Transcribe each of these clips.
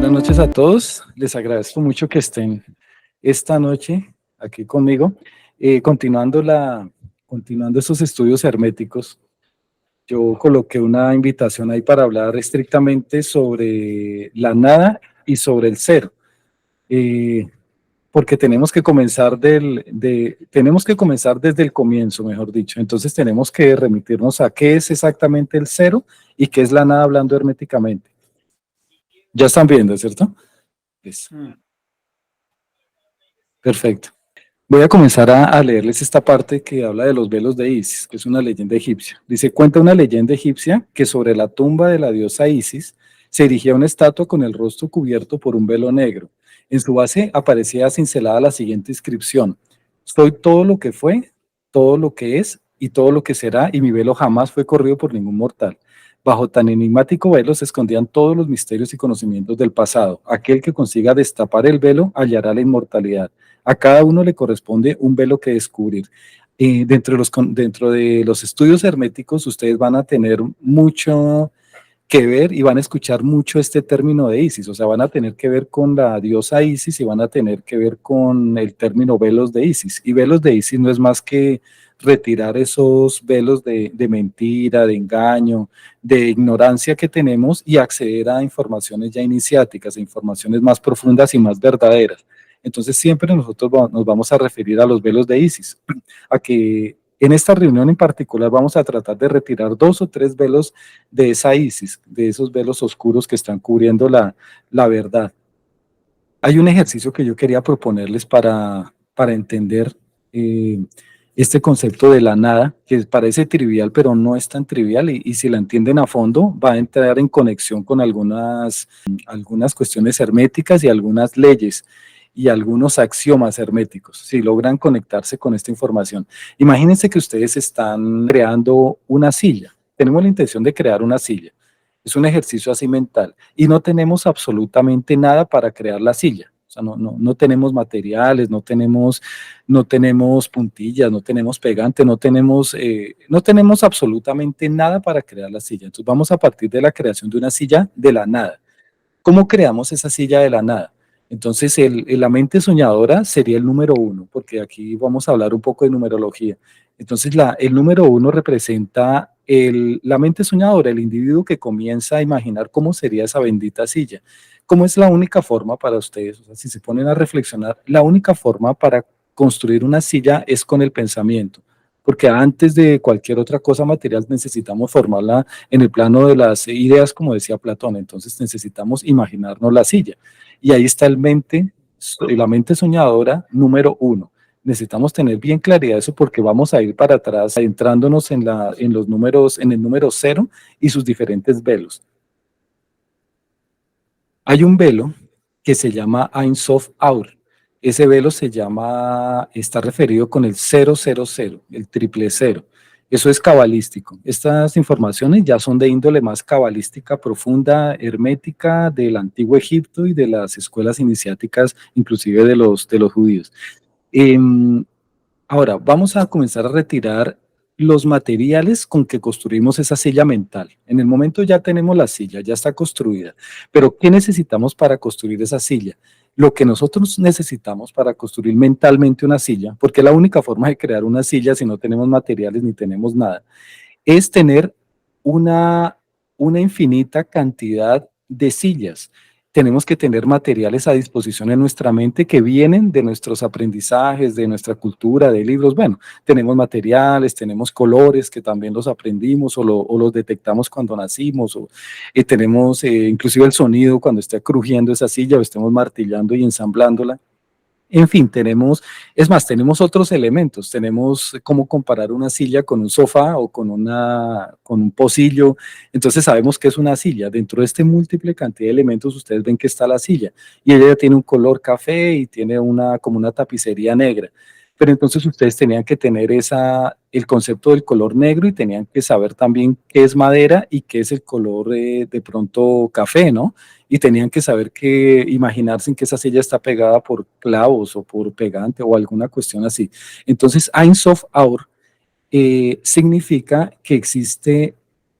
Buenas noches a todos. Les agradezco mucho que estén esta noche aquí conmigo. Continuando estos estudios herméticos, yo coloqué una invitación ahí para hablar estrictamente sobre la nada y sobre el cero. Eh, Porque tenemos que comenzar desde el comienzo, mejor dicho. Entonces tenemos que remitirnos a qué es exactamente el cero y qué es la nada hablando herméticamente. Ya están viendo, ¿cierto? Pues, perfecto. Voy a comenzar a leerles esta parte que habla de los velos de Isis, que es una leyenda egipcia. Dice, cuenta una leyenda egipcia que sobre la tumba de la diosa Isis se erigía una estatua con el rostro cubierto por un velo negro. En su base aparecía cincelada la siguiente inscripción: soy todo lo que fue, todo lo que es y todo lo que será, y mi velo jamás fue corrido por ningún mortal. Bajo tan enigmático velo se escondían todos los misterios y conocimientos del pasado. Aquel que consiga destapar el velo hallará la inmortalidad. A cada uno le corresponde un velo que descubrir. Dentro de los estudios herméticos, ustedes van a tener mucho que ver y van a escuchar mucho este término de Isis, o sea, van a tener que ver con la diosa Isis y van a tener que ver con el término velos de Isis. Y velos de Isis no es más que retirar esos velos de mentira, de engaño, de ignorancia que tenemos y acceder a informaciones ya iniciáticas, a informaciones más profundas y más verdaderas. Entonces siempre nosotros nos vamos a referir a los velos de Isis, a que en esta reunión en particular vamos a tratar de retirar 2 o 3 velos de esa Isis, de esos velos oscuros que están cubriendo la verdad. Hay un ejercicio que yo quería proponerles para entender este concepto de la nada, que parece trivial, pero no es tan trivial, y si la entienden a fondo, va a entrar en conexión con algunas cuestiones herméticas y algunas leyes y algunos axiomas herméticos, si logran conectarse con esta información. Imagínense que ustedes están creando una silla. Tenemos la intención de crear una silla. Es un ejercicio así mental y no tenemos absolutamente nada para crear la silla. O sea, no tenemos materiales, no tenemos puntillas, no tenemos pegante, no tenemos absolutamente nada para crear la silla. Entonces vamos a partir de la creación de una silla de la nada. ¿Cómo creamos esa silla de la nada? Entonces, la mente soñadora sería el número 1, porque aquí vamos a hablar un poco de numerología. Entonces, el número 1 representa la mente soñadora, el individuo que comienza a imaginar cómo sería esa bendita silla. ¿Cómo es la única forma para ustedes? O sea, si se ponen a reflexionar, la única forma para construir una silla es con el pensamiento, porque antes de cualquier otra cosa material necesitamos formarla en el plano de las ideas, como decía Platón. Entonces necesitamos imaginarnos la silla. Y ahí está la mente soñadora número 1. Necesitamos tener bien claridad eso porque vamos a ir para atrás, adentrándonos en los números, en el número 0 y sus diferentes velos. Hay un velo que se llama Ein Sof Aur. Ese velo está referido con el 000, el triple cero. Eso es cabalístico. Estas informaciones ya son de índole más cabalística, profunda, hermética, del antiguo Egipto y de las escuelas iniciáticas, inclusive de los judíos. Ahora, vamos a comenzar a retirar los materiales con que construimos esa silla mental. En el momento ya tenemos la silla, ya está construida, pero ¿qué necesitamos para construir esa silla? Lo que nosotros necesitamos para construir mentalmente una silla, porque la única forma de crear una silla si no tenemos materiales ni tenemos nada, es tener una infinita cantidad de sillas. Tenemos que tener materiales a disposición en nuestra mente que vienen de nuestros aprendizajes, de nuestra cultura, de libros. Bueno, tenemos materiales, tenemos colores que también los aprendimos o los detectamos cuando nacimos, tenemos inclusive el sonido cuando está crujiendo esa silla o estemos martillando y ensamblándola. En fin, tenemos otros elementos, tenemos cómo comparar una silla con un sofá o con un pocillo, entonces sabemos que es una silla. Dentro de este múltiple cantidad de elementos, ustedes ven que está la silla, y ella tiene un color café y tiene como una tapicería negra. Pero entonces ustedes tenían que tener el concepto del color negro y tenían que saber también qué es madera y qué es el color de pronto café, ¿no? Y tenían que saber imaginarse en que esa silla está pegada por clavos o por pegante o alguna cuestión así. Entonces, Ein Sof Aur significa que existe,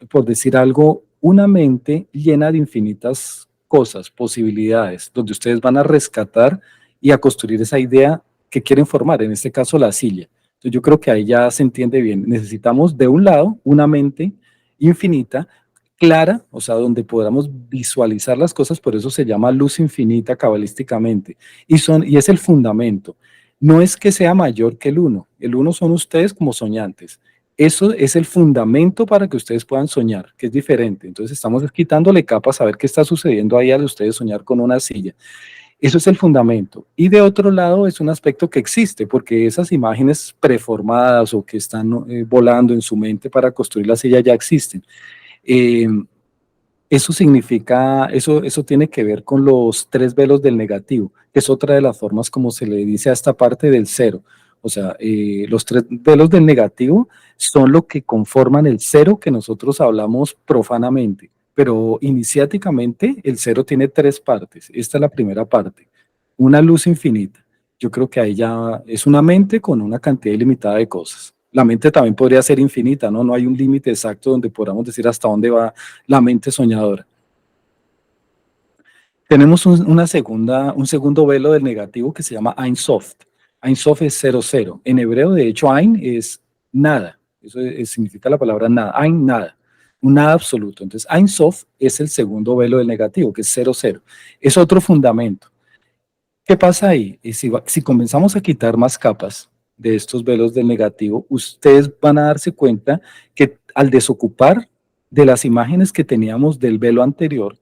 por decir algo, una mente llena de infinitas cosas, posibilidades, donde ustedes van a rescatar y a construir esa idea que quieren formar, en este caso la silla. Entonces yo creo que ahí ya se entiende bien. Necesitamos de un lado una mente infinita, clara, o sea, donde podamos visualizar las cosas, por eso se llama luz infinita cabalísticamente, y es el fundamento. No es que sea mayor que el uno son ustedes como soñantes. Eso es el fundamento para que ustedes puedan soñar, que es diferente. Entonces estamos quitándole capas a ver qué está sucediendo ahí al ustedes soñar con una silla. Eso es el fundamento. Y de otro lado es un aspecto que existe, porque esas imágenes preformadas o que están volando en su mente para construir la silla ya existen. Eh, Eso significa, eso tiene que ver con los tres velos del negativo, que es otra de las formas como se le dice a esta parte del cero. O sea, los tres velos del negativo son lo que conforman el cero que nosotros hablamos profanamente, pero iniciáticamente el cero tiene tres partes. Esta es la primera parte, una luz infinita. Yo creo que ahí ya es una mente con una cantidad ilimitada de cosas. La mente también podría ser infinita, ¿no? No hay un límite exacto donde podamos decir hasta dónde va la mente soñadora. Tenemos un segundo velo del negativo que se llama Ein Sof. Ein Sof es cero cero. En hebreo, de hecho, Ein es nada. Eso significa la palabra nada. Ein, nada. Un nada absoluto. Entonces, Ein Sof es el segundo velo del negativo, que es cero cero. Es otro fundamento. ¿Qué pasa ahí? Y si comenzamos a quitar más capas de estos velos del negativo, ustedes van a darse cuenta que al desocupar de las imágenes que teníamos del velo anterior,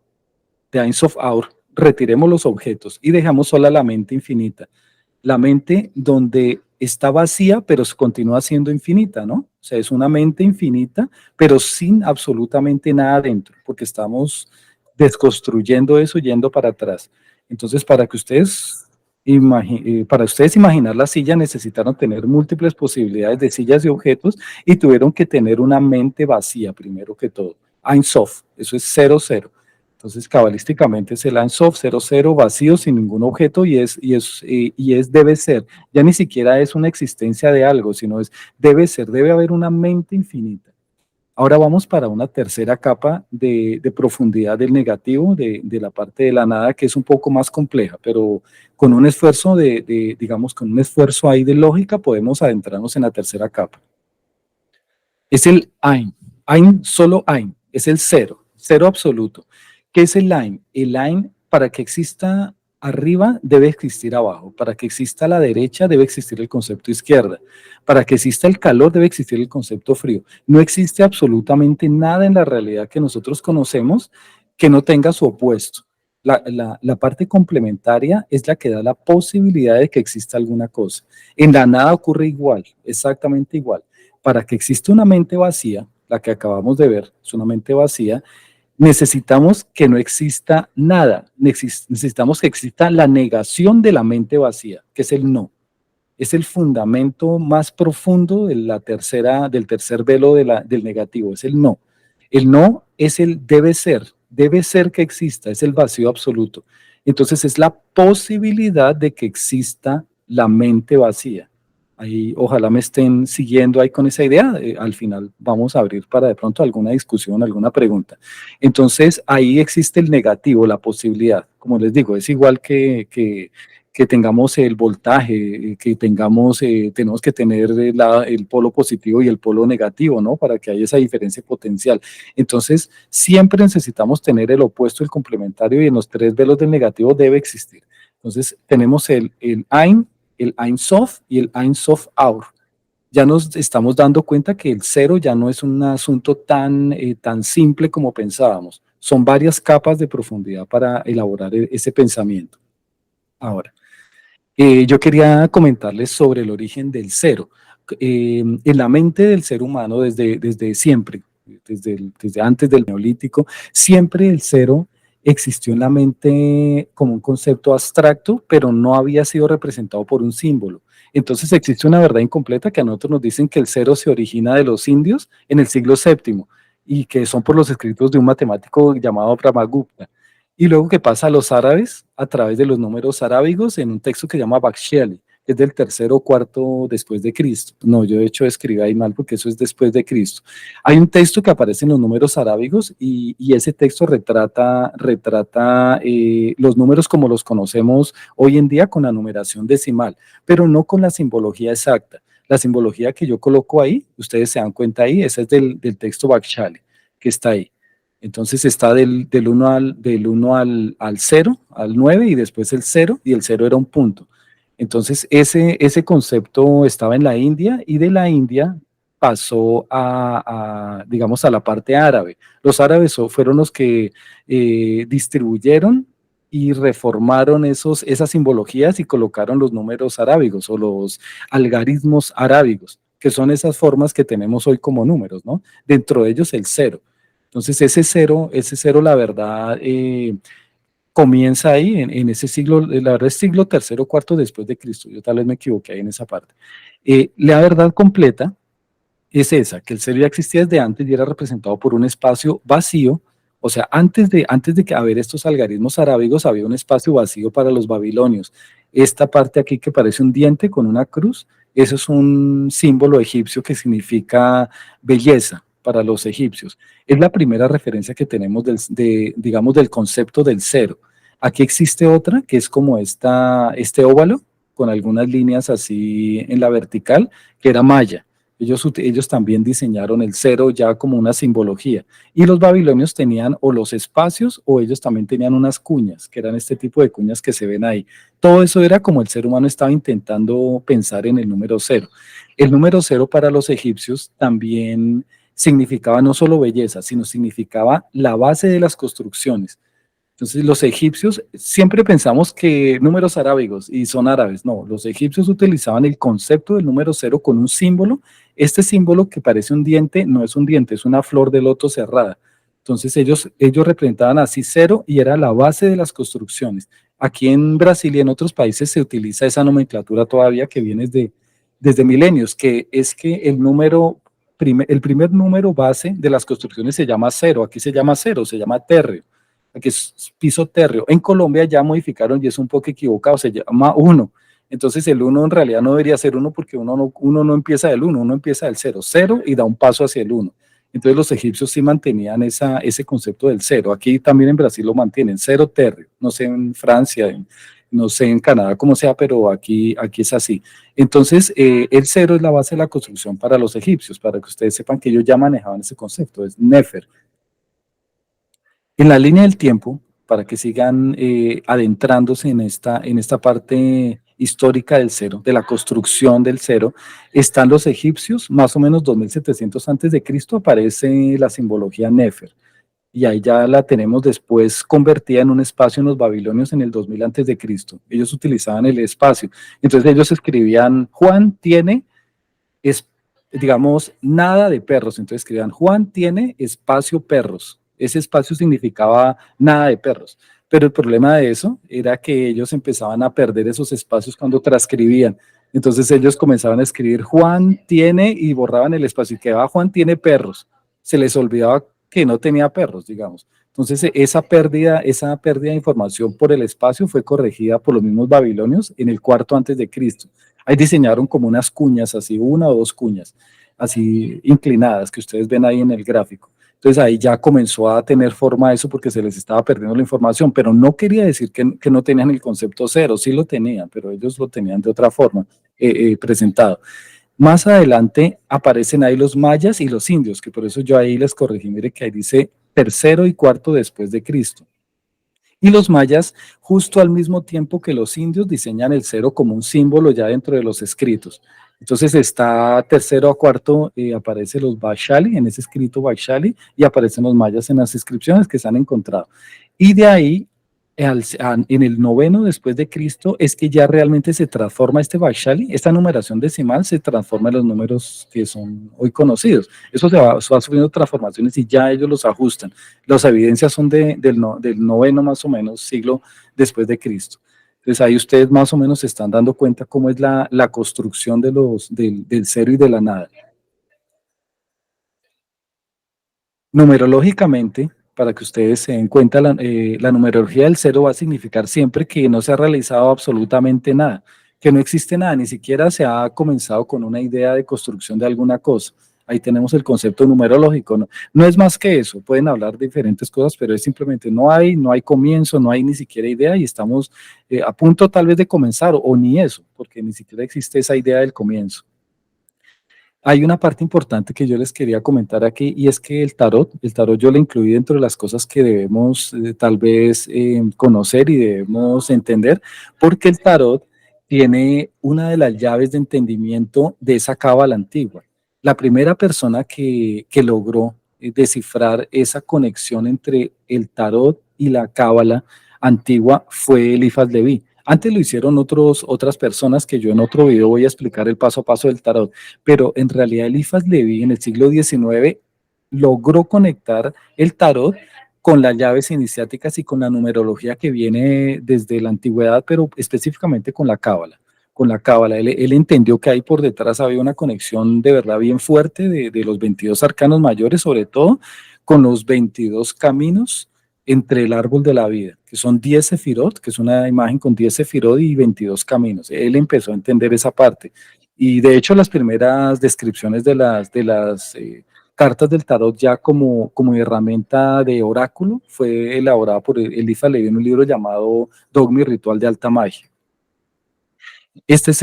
de Ein Sof Aur, retiremos los objetos y dejamos sola la mente infinita. La mente donde está vacía, pero continúa siendo infinita, ¿no? O sea, es una mente infinita, pero sin absolutamente nada dentro, porque estamos desconstruyendo eso yendo para atrás. Entonces, para ustedes imaginar la silla necesitaron tener múltiples posibilidades de sillas y objetos y tuvieron que tener una mente vacía primero que todo. Ein Sof, eso es cero, cero. Entonces, cabalísticamente es el Ein Sof, cero, cero, vacío, sin ningún objeto debe ser. Ya ni siquiera es una existencia de algo, sino debe ser, debe haber una mente infinita. Ahora vamos para una tercera capa de profundidad del negativo, de la parte de la nada, que es un poco más compleja, pero con un esfuerzo digamos, con un esfuerzo ahí de lógica, podemos adentrarnos en la tercera capa. Es el Ein. Ein, solo Ein, es el cero, cero absoluto. ¿Qué es el Ein? El Ein, para que exista arriba, debe existir abajo. Para que exista a la derecha, debe existir el concepto izquierda. Para que exista el calor, debe existir el concepto frío. No existe absolutamente nada en la realidad que nosotros conocemos que no tenga su opuesto. La parte complementaria es la que da la posibilidad de que exista alguna cosa. En la nada ocurre igual, exactamente igual. Para que exista una mente vacía, la que acabamos de ver, es una mente vacía, necesitamos que no exista nada, necesitamos que exista la negación de la mente vacía, que es el no. Es el fundamento más profundo de del tercer velo del negativo, es el no. El no es el debe ser que exista, es el vacío absoluto. Entonces es la posibilidad de que exista la mente vacía. Ahí, ojalá me estén siguiendo ahí con esa idea. Al final vamos a abrir para de pronto alguna discusión, alguna pregunta. Entonces ahí existe el negativo, la posibilidad. Como les digo, es igual que tengamos el voltaje, tenemos que tener el polo positivo y el polo negativo, ¿no? Para que haya esa diferencia potencial. Entonces, siempre necesitamos tener el opuesto, el complementario, y en los tres velos del negativo debe existir. Entonces, tenemos el Ein Sof y el Ein Sof Aur. Ya nos estamos dando cuenta que el cero ya no es un asunto tan simple como pensábamos. Son varias capas de profundidad para elaborar ese pensamiento. Ahora, yo quería comentarles sobre el origen del cero. En la mente del ser humano, desde siempre, desde antes del Neolítico, siempre el cero existió en la mente como un concepto abstracto, pero no había sido representado por un símbolo. Entonces existe una verdad incompleta que a nosotros nos dicen que el cero se origina de los indios en el siglo VII y que son por los escritos de un matemático llamado Brahmagupta. Y luego que pasa a los árabes a través de los números arábigos en un texto que se llama Bakshali, es del tercero o cuarto después de Cristo. No, yo de hecho escribí ahí mal porque eso es después de Cristo. Hay un texto que aparece en los números arábigos y ese texto retrata los números como los conocemos hoy en día con la numeración decimal, pero no con la simbología exacta. La simbología que yo coloco ahí, ustedes se dan cuenta ahí, esa es del texto Bakshali, que está ahí. Entonces está del 1 al 0, al 9 y después el 0, y el 0 era un punto. Entonces ese concepto estaba en la India y de la India pasó digamos, a la parte árabe. Los árabes fueron los que distribuyeron y reformaron esas simbologías y colocaron los números arábigos o los algarismos arábigos, que son esas formas que tenemos hoy como números, ¿no? Dentro de ellos el 0. Entonces ese cero, la verdad, comienza ahí, en ese siglo, la verdad es siglo tercero, cuarto después de Cristo. Yo tal vez me equivoqué ahí en esa parte. La verdad completa es esa, que el cero ya existía desde antes y era representado por un espacio vacío. O sea, antes de que haber estos algarismos arábigos, había un espacio vacío para los babilonios. Esta parte aquí que parece un diente con una cruz, eso es un símbolo egipcio que significa belleza para los egipcios. Es la primera referencia que tenemos digamos, del concepto del cero. Aquí existe otra que es como este óvalo con algunas líneas así en la vertical, que era maya. Ellos también diseñaron el cero ya como una simbología. Y los babilonios tenían o los espacios o ellos también tenían unas cuñas, que eran este tipo de cuñas que se ven ahí. Todo eso era como el ser humano estaba intentando pensar en el número cero. El número cero para los egipcios también significaba no solo belleza, sino significaba la base de las construcciones. Entonces, los egipcios, siempre pensamos que números arábigos y son árabes. No, los egipcios utilizaban el concepto del número cero con un símbolo. Este símbolo que parece un diente, no es un diente, es una flor de loto cerrada. Entonces, ellos representaban así cero y era la base de las construcciones. Aquí en Brasil y en otros países se utiliza esa nomenclatura todavía que viene desde milenios, que es que el primer número base de las construcciones se llama cero. Aquí se llama cero, se llama térreo, que es piso térreo. En Colombia ya modificaron y es un poco equivocado, se llama 1. Entonces el 1 en realidad no debería ser 1 porque uno no empieza del 1, uno empieza del 0, 0 y da un paso hacia el 1. Entonces los egipcios sí mantenían ese concepto del 0. Aquí también en Brasil lo mantienen, 0 térreo. No sé en Francia, no sé en Canadá cómo sea, pero aquí es así. Entonces el 0 es la base de la construcción para los egipcios, para que ustedes sepan que ellos ya manejaban ese concepto, es Nefer. En la línea del tiempo, para que sigan adentrándose en esta parte histórica del cero, de la construcción del cero, están los egipcios, más o menos 2700 antes de Cristo aparece la simbología Nefer, y ahí ya la tenemos después convertida en un espacio en los babilonios en el 2000 antes de Cristo. Ellos utilizaban el espacio, entonces ellos escribían, Juan tiene digamos, nada de perros. Entonces escribían, Juan tiene espacio perros. Ese espacio significaba nada de perros. Pero el problema de eso era que ellos empezaban a perder esos espacios cuando transcribían. Entonces ellos comenzaban a escribir Juan tiene y borraban el espacio y quedaba Juan tiene perros. Se les olvidaba que no tenía perros, digamos. Entonces esa pérdida de información por el espacio fue corregida por los mismos babilonios en el cuarto antes de Cristo. Ahí diseñaron como unas cuñas, así una o dos cuñas, así inclinadas, que ustedes ven ahí en el gráfico. Entonces ahí ya comenzó a tener forma eso porque se les estaba perdiendo la información, pero no quería decir que no tenían el concepto cero, sí lo tenían, pero ellos lo tenían de otra forma presentado. Más adelante aparecen ahí los mayas y los indios, que por eso yo ahí les corregí, mire que ahí dice tercero y cuarto después de Cristo. Y los mayas, justo al mismo tiempo que los indios, diseñan el cero como un símbolo ya dentro de los escritos. Entonces está tercero a cuarto, aparece los Bakshali, en ese escrito Bakshali, y aparecen los mayas en las inscripciones que se han encontrado. Y de ahí, en el noveno después de Cristo, es que ya realmente se transforma este Bakshali, esta numeración decimal se transforma en los números que son hoy conocidos. Eso va sufriendo transformaciones y ya ellos los ajustan. Las evidencias son del noveno más o menos siglo después de Cristo. Entonces ahí ustedes más o menos se están dando cuenta cómo es la construcción del cero y de la nada. Numerológicamente, para que ustedes se den cuenta, la numerología del cero va a significar siempre que no se ha realizado absolutamente nada. que no existe nada, ni siquiera se ha comenzado con una idea de construcción de alguna cosa. Ahí tenemos el concepto numerológico. No, no es más que eso, pueden hablar de diferentes cosas, pero es simplemente no hay comienzo, no hay ni siquiera idea y estamos a punto tal vez de comenzar o ni eso, porque ni siquiera existe esa idea del comienzo. Hay una parte importante que yo les quería comentar aquí y es que el tarot yo lo incluí dentro de las cosas que debemos tal vez conocer y debemos entender, porque el tarot tiene una de las llaves de entendimiento de esa cábala antigua. La primera persona que logró descifrar esa conexión entre el tarot y la cábala antigua fue Eliphas Leví. Antes lo hicieron otras personas que yo en otro video voy a explicar el paso a paso del tarot, pero en realidad Eliphas Leví en el siglo XIX logró conectar el tarot con las llaves iniciáticas y con la numerología que viene desde la antigüedad, pero específicamente con la cábala. Con la cábala, él entendió que ahí por detrás había una conexión de verdad bien fuerte de los 22 arcanos mayores, sobre todo con los 22 caminos entre el árbol de la vida, que son 10 sefirot, que es una imagen con 10 sefirot y 22 caminos. Él empezó a entender esa parte. Y de hecho las primeras descripciones de las cartas del tarot ya como herramienta de oráculo fue elaborada por Eliphas Leví en un libro llamado Dogma y Ritual de Alta Magia. Este es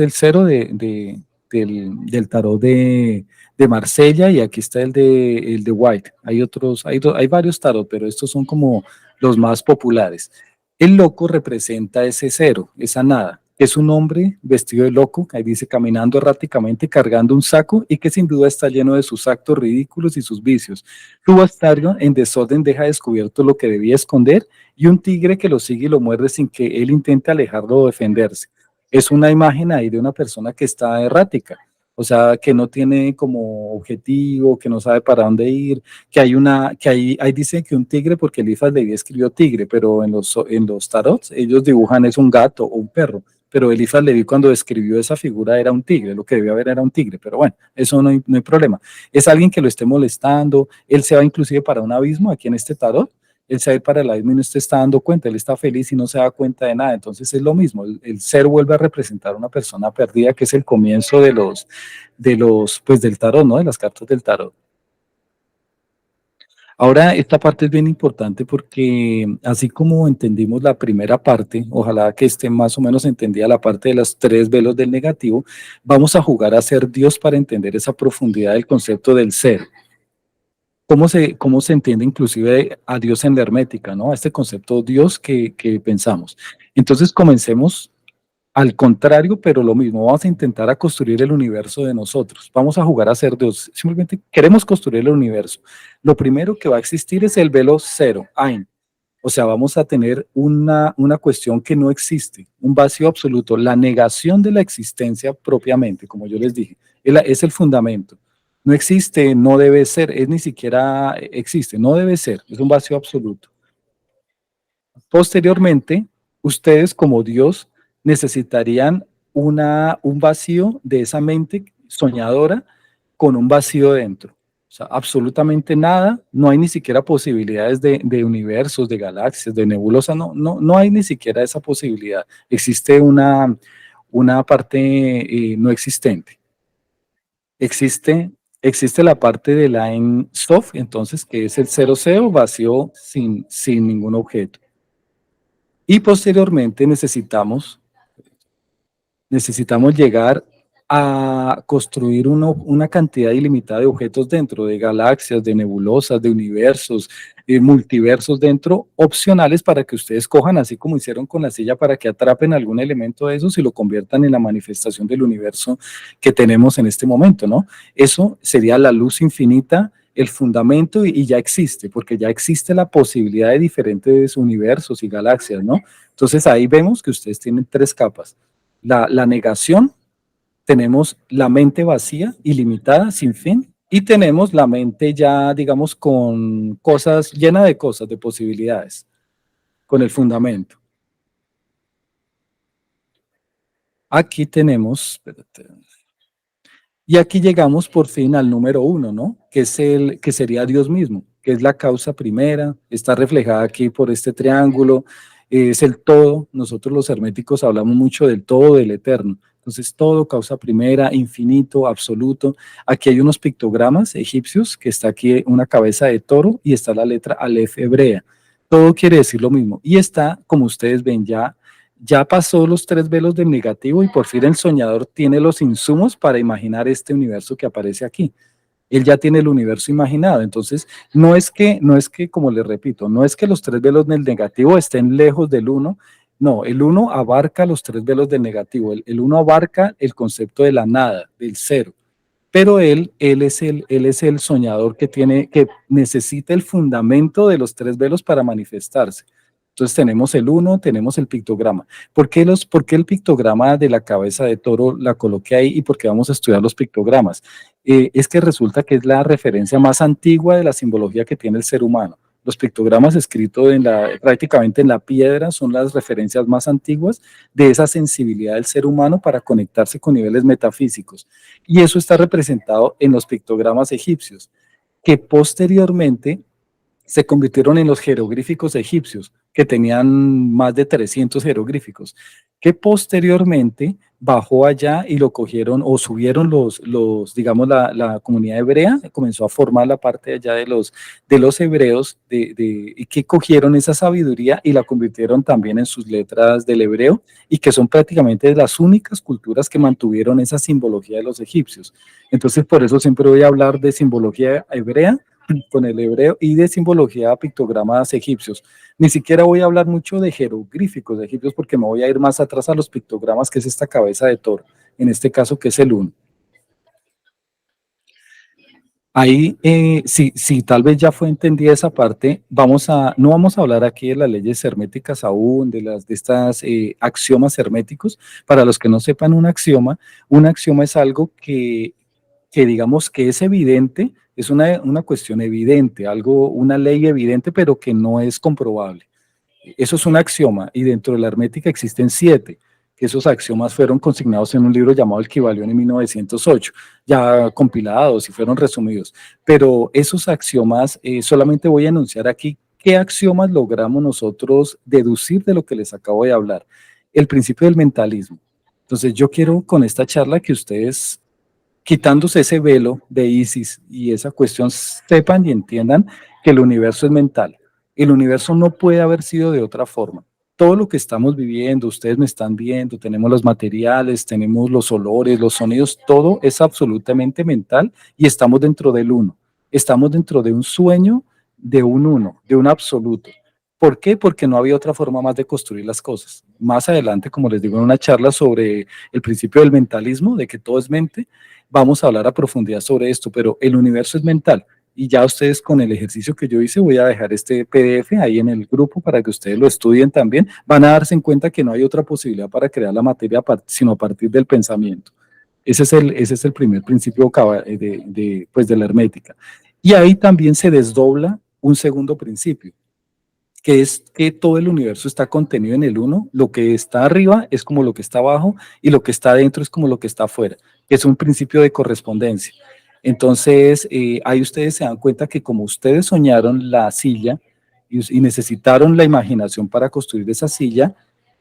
el cero del tarot de Marsella y aquí está el de White. Hay otros, hay varios tarot, pero estos son como los más populares. El loco representa ese cero, esa nada. Es un hombre vestido de loco, ahí dice caminando erráticamente, cargando un saco y que sin duda está lleno de sus actos ridículos y sus vicios. Su bastardo en desorden deja descubierto lo que debía esconder y un tigre que lo sigue y lo muerde sin que él intente alejarlo o defenderse. Es una imagen ahí de una persona que está errática, o sea, que no tiene como objetivo, que no sabe para dónde ir, que ahí dice que un tigre, porque Eliphas Leví escribió tigre, pero en los tarots ellos dibujan es un gato o un perro, pero Eliphas Leví cuando escribió esa figura era un tigre, lo que debía haber era un tigre, pero bueno, eso no hay problema. Es alguien que lo esté molestando, él se va inclusive para un abismo aquí en este tarot, él se va a ir para el abismo y no se está dando cuenta, él está feliz y no se da cuenta de nada. Entonces es lo mismo, el ser vuelve a representar una persona perdida, que es el comienzo pues del tarot, ¿no? De las cartas del tarot. Ahora, esta parte es bien importante porque así como entendimos la primera parte, ojalá que esté más o menos entendida la parte de los tres velos del negativo, vamos a jugar a ser Dios para entender esa profundidad del concepto del ser. ¿Cómo se entiende inclusive a Dios en la hermética, ¿no? A este concepto Dios que pensamos. Entonces comencemos al contrario, pero lo mismo. Vamos a intentar a construir el universo de nosotros. Vamos a jugar a ser Dios. Simplemente queremos construir el universo. Lo primero que va a existir es el velo cero, Ein. O sea, vamos a tener una cuestión que no existe, un vacío absoluto, la negación de la existencia propiamente, como yo les dije, es el fundamento. No existe, no debe ser, es ni siquiera existe, no debe ser, es un vacío absoluto. Posteriormente, ustedes como Dios necesitarían un vacío de esa mente soñadora con un vacío dentro. O sea, absolutamente nada, no hay ni siquiera posibilidades de universos, de galaxias, de nebulosas, no hay ni siquiera esa posibilidad. Existe una parte no existente. Existe la parte de la en Sof, entonces, que es el cero cero, vacío sin ningún objeto. Y posteriormente necesitamos llegar a construir una cantidad ilimitada de objetos dentro, de galaxias, de nebulosas, de universos, multiversos dentro, opcionales para que ustedes cojan, así como hicieron con la silla, para que atrapen algún elemento de esos y lo conviertan en la manifestación del universo que tenemos en este momento, ¿no? Eso sería la luz infinita, el fundamento y ya existe, porque ya existe la posibilidad de diferentes universos y galaxias, ¿no? Entonces ahí vemos que ustedes tienen tres capas. La negación, tenemos la mente vacía, ilimitada, sin fin, y tenemos la mente ya, digamos, con cosas, llena de cosas, de posibilidades, con el fundamento. Aquí tenemos, espérate, y aquí llegamos por fin al número uno, ¿no? Que sería Dios mismo, que es la causa primera, está reflejada aquí por este triángulo, es el todo. Nosotros los herméticos hablamos mucho del todo, del eterno. Entonces, todo, causa primera, infinito, absoluto. Aquí hay unos pictogramas egipcios, que está aquí una cabeza de toro y está la letra Aleph hebrea. Todo quiere decir lo mismo. Y está, como ustedes ven, ya pasó los tres velos del negativo y por fin el soñador tiene los insumos para imaginar este universo que aparece aquí. Él ya tiene el universo imaginado. Entonces, no es que, como les repito, no es que los tres velos del negativo estén lejos del uno. No, el uno abarca los tres velos del negativo. El uno abarca el concepto de la nada, del cero. Pero él es el soñador que necesita el fundamento de los tres velos para manifestarse. Entonces tenemos el uno, tenemos el pictograma. ¿Por qué el pictograma de la cabeza de toro la coloqué ahí y por qué vamos a estudiar los pictogramas? Es que resulta que es la referencia más antigua de la simbología que tiene el ser humano. Los pictogramas escritos prácticamente en la piedra son las referencias más antiguas de esa sensibilidad del ser humano para conectarse con niveles metafísicos. Y eso está representado en los pictogramas egipcios, que posteriormente se convirtieron en los jeroglíficos egipcios, que tenían más de 300 jeroglíficos, que posteriormente bajó allá y lo cogieron o subieron digamos, la comunidad hebrea, comenzó a formar la parte allá de los hebreos, y que cogieron esa sabiduría y la convirtieron también en sus letras del hebreo, y que son prácticamente las únicas culturas que mantuvieron esa simbología de los egipcios. Entonces, por eso siempre voy a hablar de simbología hebrea con el hebreo y de simbología pictogramas egipcios. Ni siquiera voy a hablar mucho de jeroglíficos egipcios porque me voy a ir más atrás a los pictogramas, que es esta cabeza de toro, en este caso que es el uno. Ahí, si tal vez ya fue entendida esa parte, no vamos a hablar aquí de las leyes herméticas aún, de estas axiomas herméticos. Para los que no sepan, un axioma es algo que digamos que es evidente, es una cuestión evidente, una ley evidente, pero que no es comprobable. Eso es un axioma, y dentro de la hermética existen 7, que esos axiomas fueron consignados en un libro llamado El Kybalión en 1908, ya compilados y fueron resumidos. Pero esos axiomas, solamente voy a enunciar aquí qué axiomas logramos nosotros deducir de lo que les acabo de hablar. El principio del mentalismo. Entonces, yo quiero con esta charla que ustedes, quitándose ese velo de Isis y esa cuestión, sepan y entiendan que el universo es mental. El universo no puede haber sido de otra forma. Todo lo que estamos viviendo, ustedes me están viendo, tenemos los materiales, tenemos los olores, los sonidos, todo es absolutamente mental y estamos dentro del uno. Estamos dentro de un sueño de un uno, de un absoluto. ¿Por qué? Porque no había otra forma más de construir las cosas. Más adelante, como les digo en una charla sobre el principio del mentalismo, de que todo es mente, vamos a hablar a profundidad sobre esto, pero el universo es mental. Y ya ustedes, con el ejercicio que yo hice, voy a dejar este PDF ahí en el grupo para que ustedes lo estudien también. Van a darse en cuenta que no hay otra posibilidad para crear la materia sino a partir del pensamiento. Ese es el primer principio pues de la hermética. Y ahí también se desdobla un segundo principio, que es que todo el universo está contenido en el uno. Lo que está arriba es como lo que está abajo y lo que está adentro es como lo que está afuera, que es un principio de correspondencia. Entonces, ahí ustedes se dan cuenta que como ustedes soñaron la silla y necesitaron la imaginación para construir esa silla,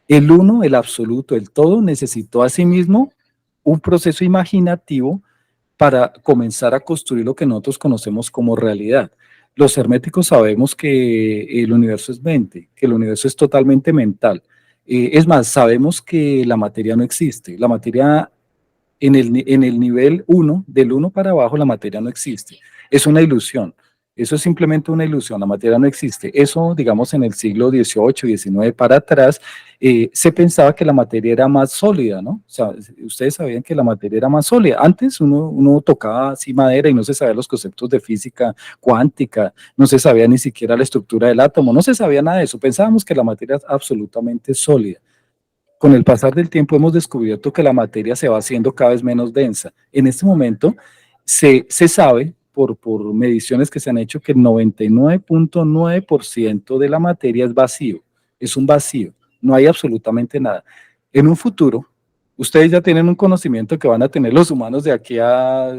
el uno, el absoluto, el todo, necesitó a sí mismo un proceso imaginativo para comenzar a construir lo que nosotros conocemos como realidad. Los herméticos sabemos que el universo es mente, que el universo es totalmente mental. Es más, sabemos que la materia no existe. La materia en el nivel uno, del uno para abajo, la materia no existe. Es una ilusión. Eso es simplemente una ilusión. La materia no existe. Eso, digamos, en el siglo XVIII, XIX para atrás, se pensaba que la materia era más sólida, ¿no? O sea, ustedes sabían que la materia era más sólida. Antes uno tocaba así madera y no se sabía los conceptos de física cuántica, no se sabía ni siquiera la estructura del átomo, no se sabía nada de eso. Pensábamos que la materia es absolutamente sólida. Con el pasar del tiempo hemos descubierto que la materia se va haciendo cada vez menos densa. En este momento se sabe por mediciones que se han hecho que el 99.9% de la materia es vacío, es un vacío, no hay absolutamente nada. En un futuro, ustedes ya tienen un conocimiento que van a tener los humanos de aquí a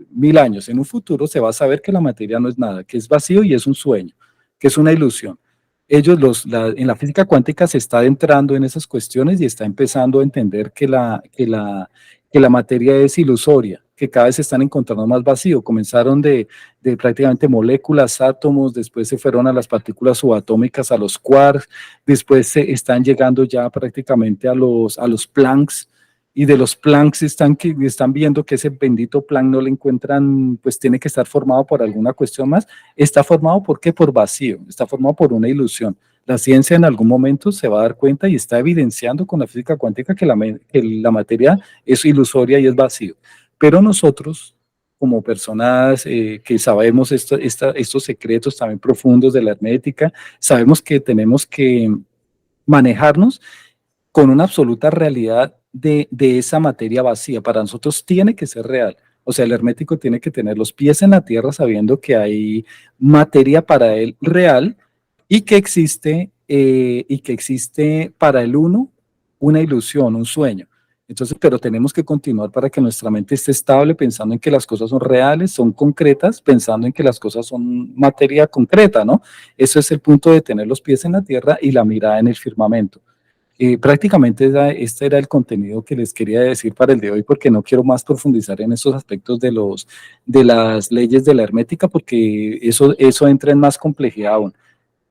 1000 años. En un futuro se va a saber que la materia no es nada, que es vacío y es un sueño, que es una ilusión. en la física cuántica se está adentrando en esas cuestiones y está empezando a entender que la materia es ilusoria, que cada vez se están encontrando más vacío. Comenzaron de prácticamente moléculas, átomos, después se fueron a las partículas subatómicas, a los quarks, después se están llegando ya prácticamente a los Plancks, y de los Plancks están viendo que ese bendito Planck no le encuentran, pues tiene que estar formado por alguna cuestión más. Está formado, ¿por qué? Por vacío, está formado por una ilusión. La ciencia en algún momento se va a dar cuenta y está evidenciando con la física cuántica que la materia es ilusoria y es vacío. Pero nosotros, como personas que sabemos estos secretos también profundos de la hermética, sabemos que tenemos que manejarnos con una absoluta realidad de esa materia vacía. Para nosotros tiene que ser real. O sea, el hermético tiene que tener los pies en la tierra sabiendo que hay materia para él real y que existe para el uno una ilusión, un sueño. Entonces, pero tenemos que continuar para que nuestra mente esté estable, pensando en que las cosas son reales, son concretas, pensando en que las cosas son materia concreta, ¿no? Eso es el punto de tener los pies en la tierra y la mirada en el firmamento. Prácticamente este era el contenido que les quería decir para el de hoy, porque no quiero más profundizar en esos aspectos de las leyes de la hermética, porque eso entra en más complejidad aún.